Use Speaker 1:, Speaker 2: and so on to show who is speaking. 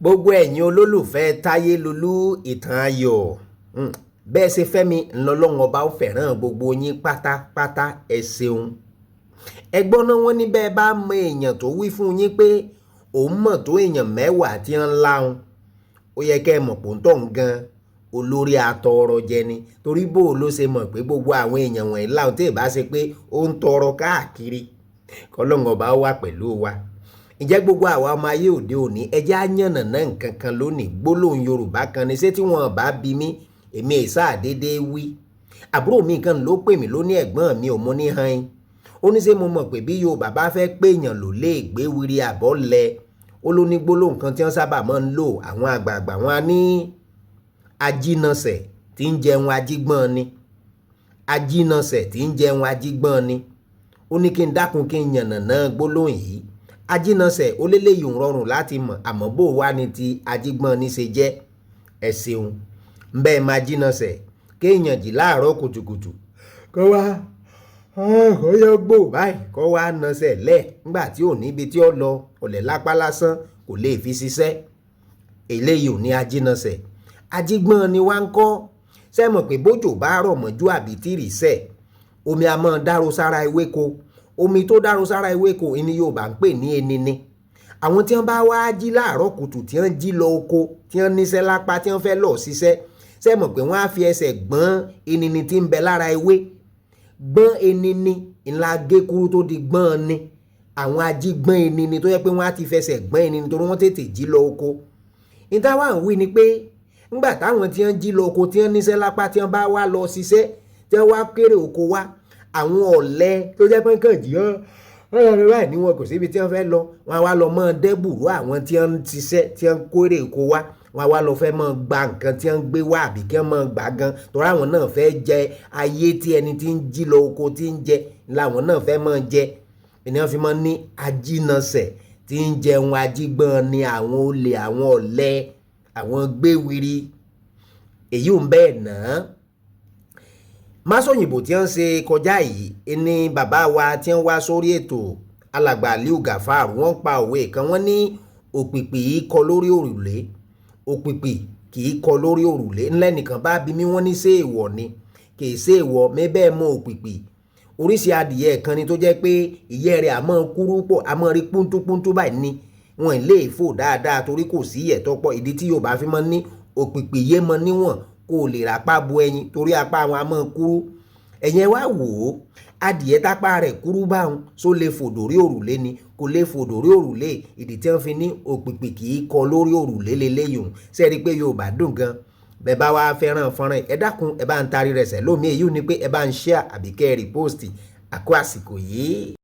Speaker 1: gbogbo ẹ̀yin olólùfẹ́ Táyélolú ìtàn ayọ̀ bẹ́ẹ̀ ṣe fẹ́ mi ńlọ́lọ́run ọba ó fẹ́ràn gbogbo yín pátápátá ẹ ṣeun. ẹgbọ́n náà wọ́n ní bẹ́ẹ̀ bá mọ èèyàn tó wí fún yín pé òun mọ̀ tó èèyàn mẹ́wàá tí ń láhùn ó yẹ kẹ́ ẹ mọ̀ pò ń tọ̀ ń gan olórí atọrọ jẹ ni torí bó ló ṣe mọ̀ pé gbogbo àwọn èèyàn wọ̀nyí láhùn tí ì bá ṣe pé ó ń tọrọ káàkiri kọ́lọ́run ọba ó wà pẹ̀lú wa. Ǹjẹ́ gbogbo àwa ọmọ ayé òde òní ẹjẹ́ á yànnàná nǹkan kan lónìí gbólóhùn Yorùbá kan ní ṣé tí wọ́n bá bí mi èmi ìsá déédéé wí. Àbúrò mi kan ló pè mí lóní ẹ̀gbọ́n mi ò mú ní han ó ní ṣé mo mọ̀ pé bí Yorùbá bá fẹ́ péèyàn ló lè gbé wiri àbọ̀ lẹ ó ló ní gbólóhùn kan tí wọ́n sábà máa ń lò àwọn àgbààgbà wọn á ní ajínasẹ̀ tí ń jẹun ajígbọ́n ni ajínasẹ̀ tí ń jẹun ajígbọ́n ni ó ní kí n dákun kí n yànnàná gbólóhùn yìí. Ajínasẹ̀ ó léléyìí ń rọrùn láti mọ̀ àmọ́ bó wá ní ti ajígbọ́n ní ṣe jẹ́ ẹ ṣeun. Bẹ́ẹ̀ máa jínasẹ̀ kéèyàn jí láàárọ̀ kùtùkùtù kó wá kó yọ gbò báyìí kó wá nasẹ̀ lẹ̀ nígbà tí ò níbi tí ó lọ ọ̀lẹ̀ lápá lásán kò lè fi ṣiṣẹ́ eléyìí ò ní ajínasẹ̀. Ajígbọ́n ni wá ń kọ́ ṣé mọ̀ pé bójò bá rọ̀ mọ́jú àbí tìrì sẹ̀ omi a máa dárò sára ewéko omi tó dárò sára ewéko ni Yorùbá ń pè ní enini. Àwọn tí wọ́n bá wá jí láàárọ̀ kùtù tí wọ́n jí lọ oko tí wọ́n níṣẹ́ lápá tí wọ́n fẹ́ lọ ṣiṣẹ́ ṣé mọ̀ pé wọ́n á fi ẹsẹ̀ gbọ́n enini tí ń bẹ lára ewé gbọ́n enini ńlá gé kúrú tó di gbọ́n ni àwọn ajígbọ́n enini tó yẹ pé wọ́n á ti fẹsẹ̀ gbọ́n enini torí wọ́n tètè jí lọ oko. Ìta wà ń wí ni pé ńgbà táwọn tí wọ́n jí lọ oko tí wọ́n níṣẹ́ lápá tí wọ́n bá wá lọ ṣiṣẹ́ tí wọ́n wá kéré oko wá àwọn ọ̀lẹ tó jẹ́ pé kàn jí ọ̀rọ̀ báyìí ni wọn kò síbi tí wọ́n fẹ́ lọ wọn wá lọ mọ́ dẹ́bùrú àwọn tí wọ́n ń ṣiṣẹ́ tí wọ́n kórè oko wá wọn wá lọ fẹ́ mọ́ gba nǹkan tí wọ́n gbé wá àbí kí wọ́n mọ́ gbà gan torí àwọn náà fẹ́ jẹ ayé tí ẹni tí ń jí lọ oko tí ń jẹ làwọn náà fẹ́ mọ́ jẹ ènìyàn fi mọ́ ní ajínasẹ̀ tí ń jẹun ajígbọ́n ni àwọn olè àwọn ọ̀lẹ àwọn gbéwiri èyí ò ń bẹ́ẹ̀ náà. Másòyìnbó tí wọ́n ṣe kọjá yìí ní bàbá wa tí wọ́n wá sórí ètò alàgbà Aliu Gafar wọ́n pa òwe kan wọ́n ní òpìpì yìí kọ lórí òrùlé òpìpì kì í kọ lórí òrùlé ńlẹ́ nìkan bá bí mi wọ́n ní ṣé èèwọ̀ ni kì í ṣe èèwọ̀ mẹ́bẹ́ mọ òpìpì oríṣi adìyẹ kan ni tó jẹ́ pé ìyẹ́ rẹ̀ àmọ́ kúrú pọ̀ àmọ́ rí púntúpúntú báyìí ni wọ́n lè fò dáadáa torí kò sí ìyẹ́ tọ́pọ̀ ìdí tí Yorùbá fi mọ́ ní òpìpì yé mọ níwọ̀n kò lè rápá bo ẹyin torí apá àwọn a máa kúrú ẹ̀yẹn wá wò ó adìẹ tápá rẹ̀ kúrú báwọn só lè fò dórí òrùlé ni kò lè fò dórí òrùlé ìdí tí wọ́n fi ní òpìpì kì í kọ lórí òrùlé lélẹ́yìn ṣe rí i pé Yorùbá dùn gan bẹ́ẹ̀ bá wá fẹ́ràn fọ́nrán ẹ dákun ẹ bá ń tarí rẹ̀ sẹ́ lómi èyí ni pé ẹ bá ń share àbí kẹ́ ẹ repost àkó àsìkò yìí.